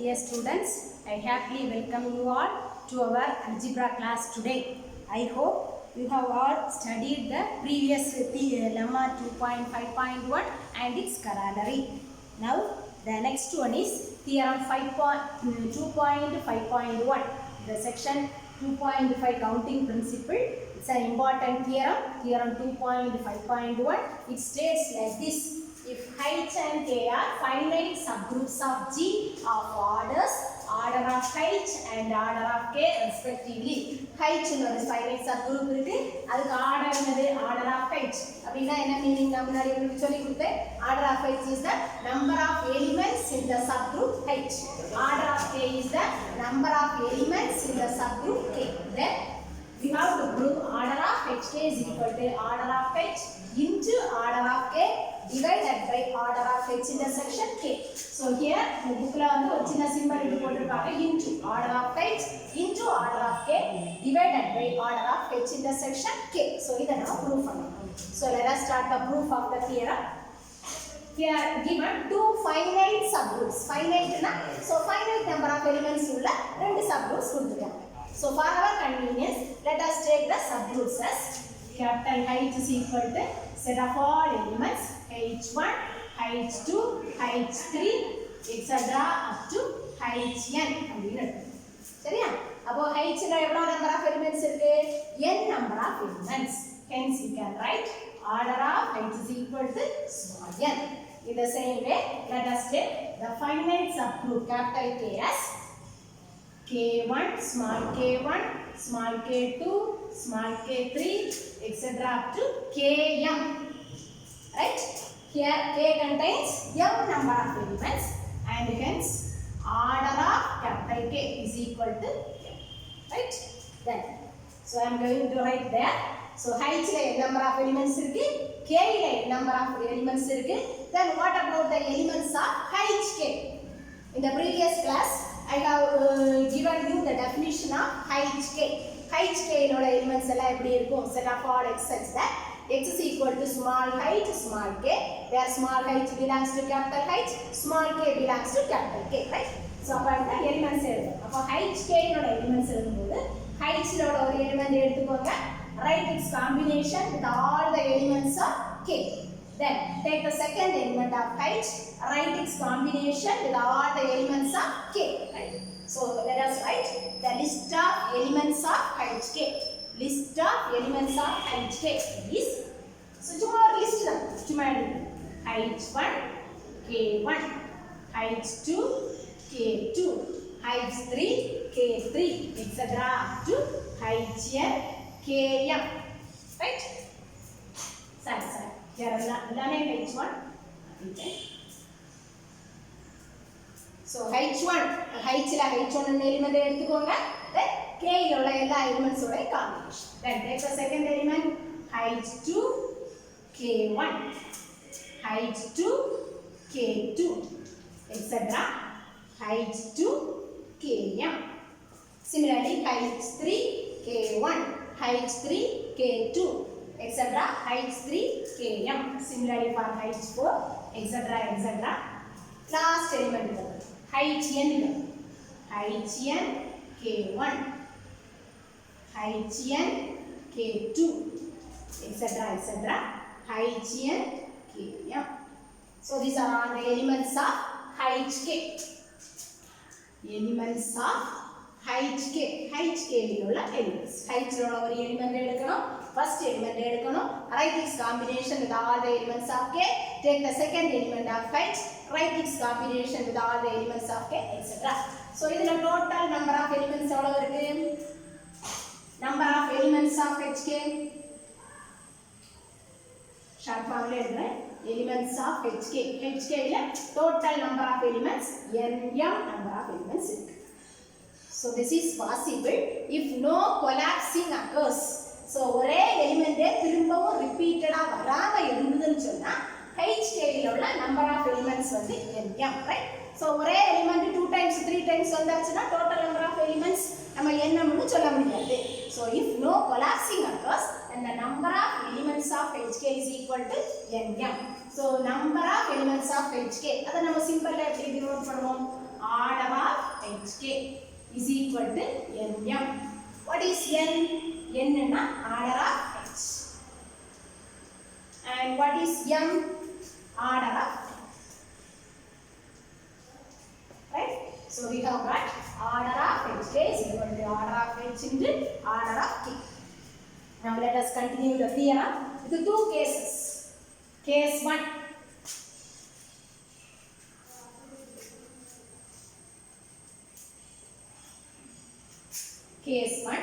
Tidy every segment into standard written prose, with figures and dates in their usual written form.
Dear students, I happily welcome you all to our algebra class today. I hope you have all studied the previous lemma 2.5.1 and its corollary. Now the next one is theorem 2.5.1. The section 2.5 counting principle. It's an important theorem. Theorem 2.5.1. It states like this. If H and K are finite subgroups of G of orders, order of H and order of K respectively. H is a finite subgroup, that's order of H. Meaning order of H is the number of elements in the subgroup H. Order of K is the number of elements in the subgroup K. Then we have to prove order of Hk is equal to order of H into order of K divided by order of H intersection K. So here the book la vandu symbol into order of H into order of K divided by order of H intersection K. So idana proof pannalam. So let us start the proof of the theorem. Here given two finite subgroups. Finite na, so finite number of elements ulla rendu subgroups kuduthirukanga. So for our convenience, let us take the subgroups as capital H is equal to set of all elements H1, H2, H3, etc. up to Hn. சரியா? அப்போ H ல எவ்வளவு number of elements இருக்கு? n number of elements. Hence we can write order of H is equal to small n. In the same way, let us take the finite subgroup capital K as K1, small k1, small k2, small k3, etc. up to km. Right? Here K contains m number of elements and hence order of capital K is equal to m. Right? Then, so I am going to write there. So H la number of elements irukku, K la number of elements irukku. Then what about the elements of Hk? In the previous class, I have given you the definition of Hk. Hk inoda elements ella eppadi irukum? Set of all x such that x is equal to small h, small k, where small h belongs to capital H, small k belongs to capital K, right? So appo elements edutha. Appo Hk inoda elements eduthumbodhu H inoda oru element eduthukonga, write its combination with all the elements of K. Then take the second element of H, write its combination with all the elements of K. Right? So let us write the list of elements of Hk. List of elements of Hk is, so chuma or list la chuma H1, K1, H2, K2, H3, K3, etc. up to Hn, Km. Right? Sorry. Here எல்லாமே H1. So H1 ல H1 என்ற element எடுத்துக்கோங்க. Then K ல உள்ள எல்லா elements ஓட combination. Then take the second element H2 K1 H2 K2 etc. H2 Km. Similarly H3 K1 H3 K2 etc. H3 Km. Similarly for H4 etc. Last element Hn K1 Hn K2 etc. Hn Km. So these are all the elements of Hk. Elements of Hk. Hk ல உள்ள elements. H ல உள்ள ஒரு element எடுக்கணும். First element எடுக்கணும். Write its combination with all the elements of K. Take the second element of H. Write its combination with all the elements of K, etc. So இதுல total number of elements எவ்வளவு இருக்கு? Number of elements of Hk. Short form ல எழுதுறேன். Elements of Hk. Hk ல total number of elements n number of elements இருக்கு. So this is possible if no collapsing occurs. So ஒரே எலிமெண்டே திரும்பவும் ரிப்பீட்டடா வராம இருந்ததுன்னு சொன்னா Hk ல உள்ள number of elements வந்து n, right? So ஒரே எலிமெண்ட் 2 times 3 times வந்தாச்சுன்னா total number of elements நம்ம n னு சொல்ல முடியாது. So if no collapsing occurs, then the number of elements of Hk is equal to n. So number of elements of Hk, அத நம்ம சிம்பிளா எப்படி டினோட் பண்ணுவோம்? order of hk is equal to nm. What is n? N is order of h. And what is m? Order of t. Right? So we have got order of hk is equal to order of h into order of k. Now let us continue the theorem with two cases. Case 1. Case 1.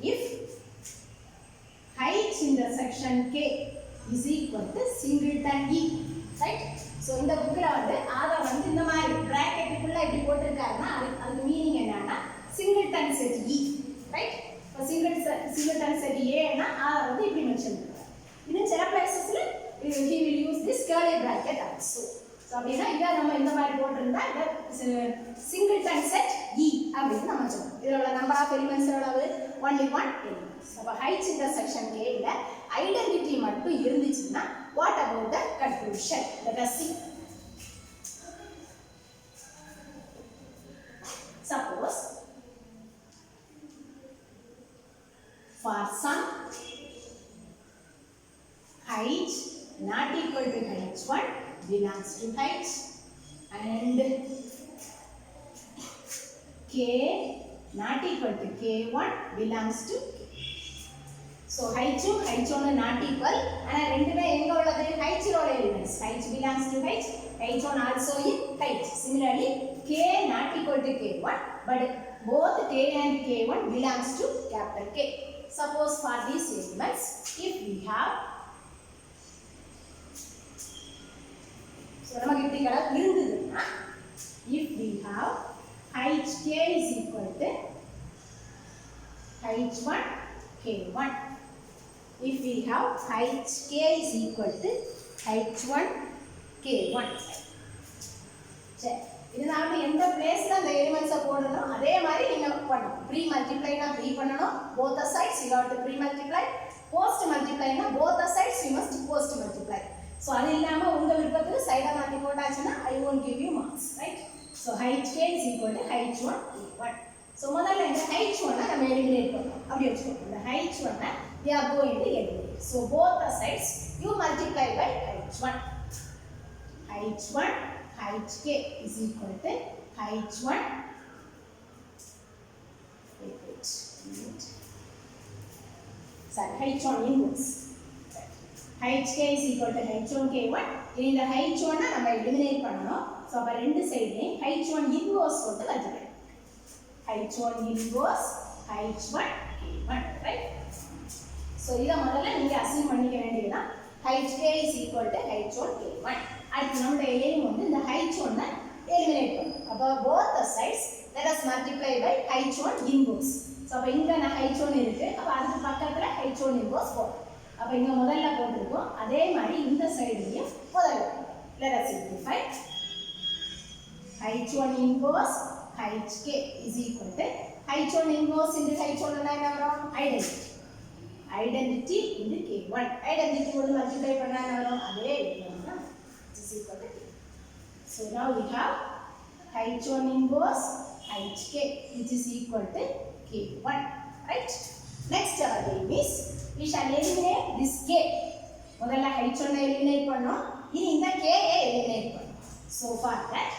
If h intersection k is equal to singleton e, right? So in the book la vandu இந்த மாதிரி bracket குள்ள இப்படி போட்டுருக்காருன்னா அதுக்கு meaning என்னன்னா singleton set e, right? இப்போ singleton set a னா அத வந்து இப்படி மென்ஷன் பண்றாரு. இன்னும் சில places-ல he will use this curly bracket also. So அப்படினா இத நம்ம இந்த மாதிரி போட்டுருந்தா இத singleton set e அப்படினு நம்ம சொல்றோம். இதோட நம்பர் ஆஃப் எலிமெண்ட்ஸ் எவ்வளவு? only one element. அப்ப h intersection k ல ஐடென்டிட்டி மட்டும் இருந்துச்சுன்னா what about the conclusion? Let us see. Suppose for some h not equal to h1 belongs to h and k not equal to k1 belongs to k. So h2 h1 not equal and ரெண்டுமே எங்க உள்ளது? h ரோல elements. h belongs to h, h1 also in h. Similarly k not equal to k1 but both k and k1 belongs to capital K. Suppose for these elements if we have so நமக்கு இப்படி இருந்ததுன்னா if we have hk is equal to h1 k1, if we have hk is equal to h1 k1, சரி இதனால எந்த பிளேஸ்ல அந்த எலிமெண்ட்ஸை போடணும் அதே மாதிரி நீங்க பண்ணணும். ப்ரீ மல்டிப்ளைனா ப்ரீ பண்ணணும். both the sides you have to pre multiply. post multiplyனா both the sides you must post multiply. so அது இல்லாம உங்க விருப்பத்துக்கு சைட மாத்தி போட்டாச்சுன்னா I won't give you marks, right? so hk is equal to h1 k1. so முதல்ல இந்த h1 நம்ம eliminate பண்ணனும். அப்படி வெச்சுக்கோங்க. இந்த h1 we are going to eliminate. so both the sides you multiply by h1. h1 hk is equal to h1 h1 inverse. hk is equal to h1 k1. இந்த h1 நம்ம eliminate பண்ணனும். So அப்ப ரெண்டு சைடுலயும் h1 inverse போட்டு வச்சிரலாம். h1 inverse h1 k1, right? So இத முதல்ல நீங்க assign பண்ணிக்க வேண்டியதுனா hk is equal to h1 k1. அடுத்து நம்ம எலிமெண்ட் வந்து இந்த h1 எலிமினேட் பண்ணனும். அப்ப both the sides let us multiply by h1 inverse. So அப்ப இங்க h1 இருக்கு. அப்ப அதுக்கு பக்கத்துல h1 inverse போடுறோம். அப்ப இங்க முதல்ல போட்டுருக்கோம். அதே மாதிரி இந்த சைடுலயும் முதல்ல let us simplify. h1 inverse hk is equal to h1 inverse into h1 என்ன வரும்? identity. identity into k1. identity வந்து multiply பண்ணா என்ன வரும்? அதே element is equal to k. so now we have h1 inverse hk which is equal to k1, right? next our aim is we shall eliminate this k. முதல்ல h1 eliminate பண்ணோம். இனி இந்த k eliminate பண்ணோம். so for that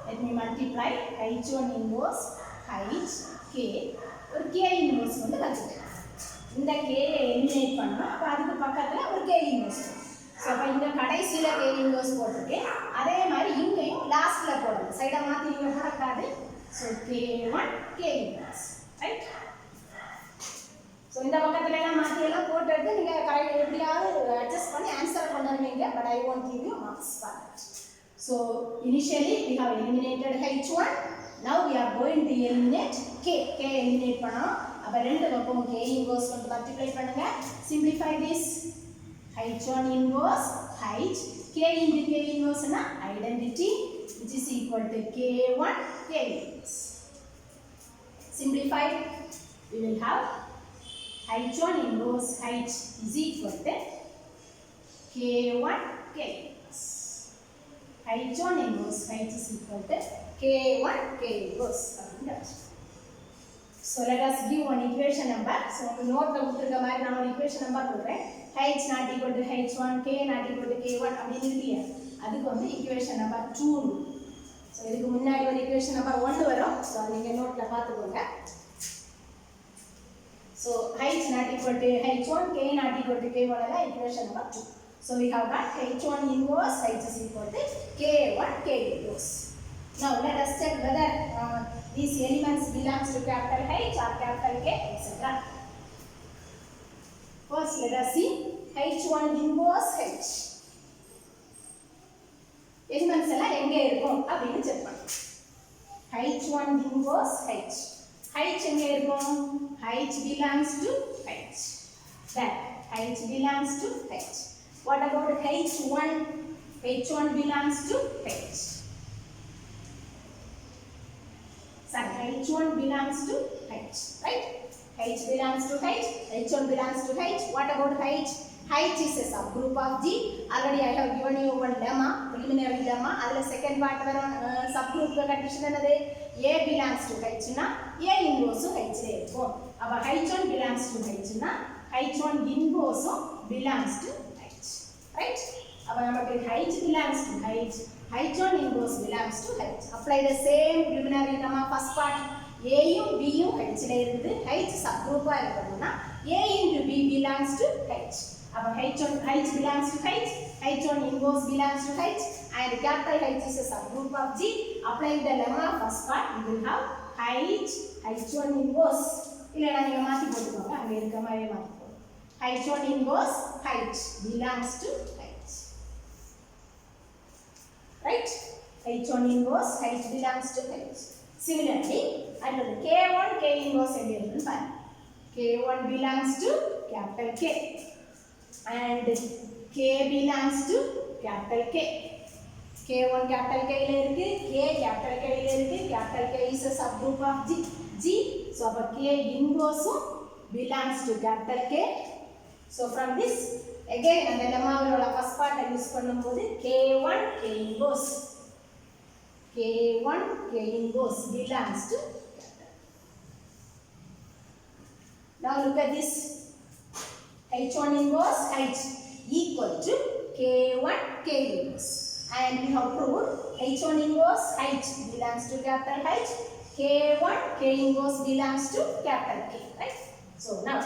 let me multiply h1 inverse hk ஒரு k inverse வந்து வச்சிட்டேன். இந்த k eliminate பண்ணோம். அப்ப அதுக்கு பக்கத்துல ஒரு k inverse. so அப்ப இந்த கடைசில k inverse போட்டுருக்கேன். அதே மாதிரி இங்கேயும் லாஸ்ட்ல போடணும். சைட மாத்தி நீங்க போடக்கூடாது. so k1 k inverse, right? so இந்த பக்கத்துல எல்லாம் மாத்தி எல்லாம் போட்டு எடுத்து நீங்க கரெக்ட் எப்படியாவது அட்ஜஸ்ட் பண்ணி ஆன்சர் பண்ணுவீங்க. but I won't give you marks for that. so initially we have eliminated h1. now we are going to eliminate k. k eliminate பண்ணோம். அப்ப ரெண்டு பக்கமும் k inverse கொண்டு மல்டிப்ளை பண்ணுங்க. simplify this. h1 inverse h k into k inverse na identity which is equal to k1 k inverse. simplify we will have h1 inverse h is equal to k1 k inverse. H1 inverse H is equal to K1 K inverse. So let us give one equation number. So note the equation number H not equal to H1, K not equal to K1 அப்படினு அதுக்கு வந்து equation number 2. So இதுக்கு முன்னாடி ஒரு equation number 1 வரும். So நீங்க நோட்ல பாத்துக்கோங்க. So H not equal to H1, K not equal to K1 is equation number 2. So we have got H1 inverse H is equal to K1 K inverse. Now let us check whether these elements belongs to capital H or capital K, etc. First let us see H1 inverse H. Elements எல்லாம் எங்க இருக்கும் அப்படினு check பண்ணலாம். H1 inverse H. H எங்க இருக்கும்? H belongs to H. Then H belongs to H. What about H1? H1 belongs to H. Sorry, H1 belongs to H, right? H belongs to H, H1 belongs to H. What about H? H is a subgroup of G. Already I have given you one lemma, preliminary lemma. Adla second part varum subgroup condition enadhu A belongs to H na A inverse H la irukum. Appo H1 belongs to H na H1 inverse belongs to H, right? Appo namakku H belongs to H, H1 inverse belongs to H. Apply the same preliminary lemma first part. A யும் B யும் H ல இருந்து H subgroup ஆ இருக்கணும்னா A into B belongs to H. அப்ப H belongs to H, H1 inverse belongs to H, and capital H is a subgroup of G. Applying the lemma first part, we will have H1 inverse. இல்லனா நீங்க மாத்தி போட்டுக்கோங்க, அங்க இருக்க மாதிரி மாத்தி போடுங்க. H1 inverse H belongs to H. Right? H1 inverse H belongs to H. Similarly, another K1 K inverse element file. K1 belongs to capital K and K belongs to capital K. K1 capital K la irukku, K capital K la irukku. Capital K is a subgroup of G. So our K inverse belongs to capital K. So from this again அந்த lemma ஓட first part use பண்ணும்போது K1 K inverse K1 K inverse belongs to capital. Now look at this. H1 inverse H equal to K1 K inverse. And we have proved H1 inverse H belongs to capital H. K1 K inverse belongs to capital K. Right? So now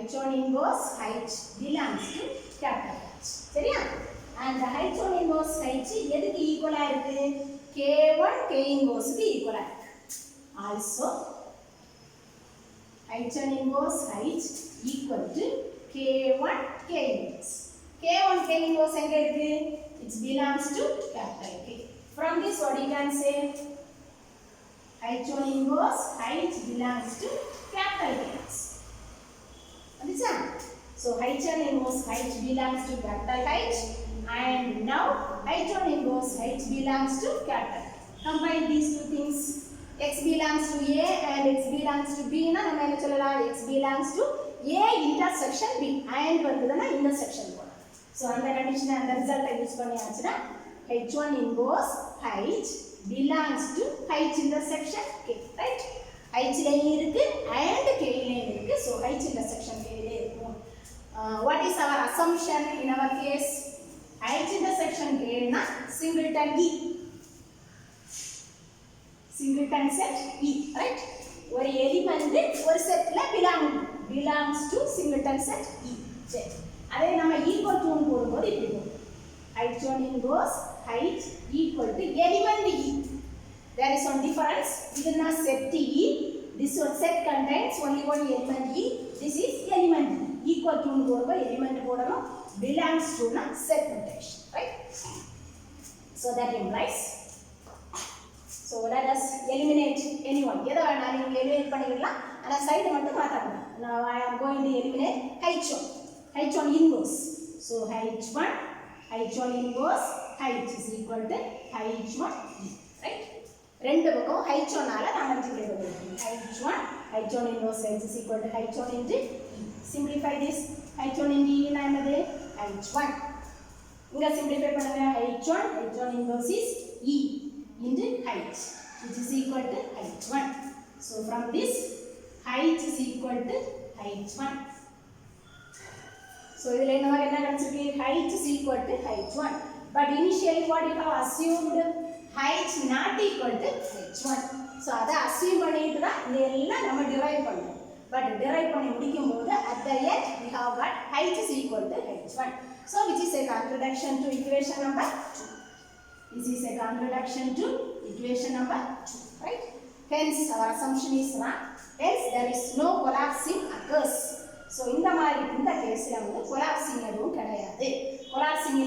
H1 inverse H belongs to capital H. சரியா? And the H1 inverse H எதுக்கு ஈக்குவலா இருக்கு? K1 K inverse க்கு ஈக்குவலா இருக்கு. Also H1 inverse H equal to K1 K inverse. K1 K inverse எங்க இருக்கு? It belongs to capital K. From this what you can say? H1 inverse H belongs to capital K. Understand? So H1 inverse H belongs to capital H, and now H1 inverse H belongs to capital K. Combine these two things. X belongs to A and X belongs to B na நம்ம என்ன சொல்லலாம்? X belongs to A intersection B and வந்ததுனா intersection போடலாம். So அந்த condition அந்த ரிசல்ட்டை use பண்ணியாச்சுனா H1 inverse H belongs to H intersection K, right? H லையும் இருக்கு and K லையும் இருக்கு. So H intersection K ல இருக்கும். What is our assumption in our case? H intersection K na singleton E. Singleton set E, right? ஒரு element ஒரு செட்ல belongs to singleton set E. சரி, அதே நம்ம ஈக்குவல் டு போடும்போது இப்படி போடும். H1 inverse H equal to element E. There is one difference. This is not set E. This one set contains only one element E. This is element E. Equal to போடும்போது element போடணும். Belongs to na set notation, right? So that implies. So let us eliminate anyone. எதை வேணாலும் நீங்க eliminate பண்ணிடலாம். ஆனா side மட்டும் மாத்தணும். Now I am going to eliminate H1 inverse. So H1 inverse H is equal to H1 E, right? ரெண்டு பக்கம் H1 ஆல நான் மல்டிப்ளை பண்ணுவேன். H1 inverse H is equal to H1 into E. Simplify this. H1 into E னா என்னது? H1. இங்க simplify பண்ணுங்க H1 inverse is E into height which is equal to H1. So from this height is equal to H1. So இதுல நம்ம என்ன கண்டுபிடிச்சிருக்கீங்க height is equal to H1. But initially what you have assumed height not equal to H1. So அதை assume பண்ணிட்டு தான் இதெல்லாம் நம்ம derive பண்ணோம். But derive பண்ணி முடிக்கும்போது at the end we have got height is equal to H1. So which is a contradiction to equation number 2. This is a contradiction to equation number 2, right? Hence our assumption is wrong. Hence there is no collapsing occurs. So இந்த மாதிரி இந்த கேஸ்ல வந்து collapsing எதுவும் கிடையாது. collapsing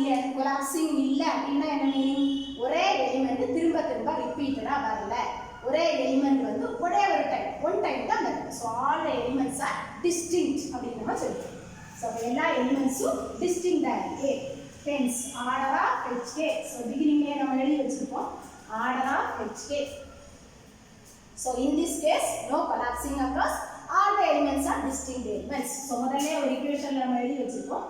இல்ல அப்படின்னா என்ன மீனிங்? ஒரே எலிமெண்ட் திரும்ப திரும்ப ரிப்பீட்டடா வரல. ஒரே எலிமெண்ட் வந்து ஒரே ஒரு டைம் தான் வருது. So all the elements are distinct அப்படின்னு நம்ம சொல்றோம். So எல்லா எலிமெண்ட்ஸும் distinct ஆ இருக்கு. Hence order of Hk. So beginningலே நம்ம எழுதி வச்சிருப்போம் order of Hk. So in this case no collapsing occurs. All the elements are distinct elements. So முதல்ல ஒரு equationல நம்ம எழுதி வச்சிருப்போம்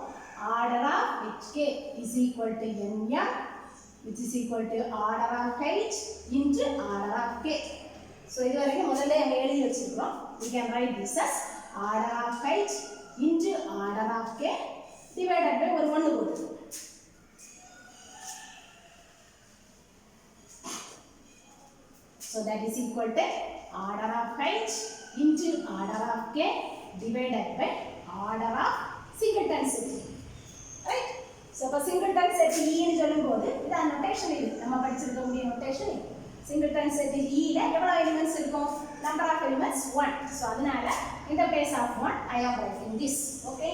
order of Hk is equal to Nm which is equal to order of H into order of K. So இது வரைக்கும் முதல்ல நம்ம எழுதி வச்சிருக்கோம். We can write this as order of H into order of K divided by ஒரு 1 போட்டுருக்கோம். So that is equal to order of H into order of K divided by order of singleton set. Right? So for singleton set E ன்னு சொல்லும்போது இது notation இது நம்ம படிச்சிருக்க முடிய notation இது. Singleton set E ல எவ்வளவு எலிமெண்ட்ஸ் இருக்கும்? Number of elements 1. So அதனால in the place of 1 I am writing this. Okay?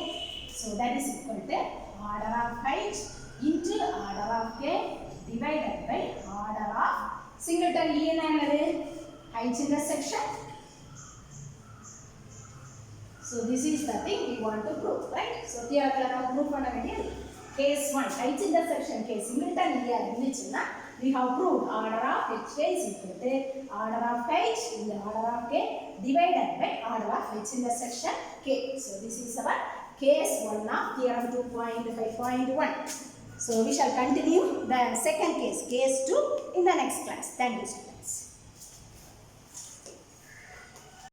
So that is equal to order of H into order of K divided by order of singleton E ன்னா என்னது? H intersection. So this is the thing we want to prove, right? So theorem la நம்ம prove பண்ண வேண்டியது case 1 H intersection case singleton E இருந்துச்சுன்னா we have proved order of Hk is equal to order of H in the order of K divided by order of H intersection K. So this is our case 1 of theorem 2.5.1. So we shall continue the second case 2 in the next class. Thank you students.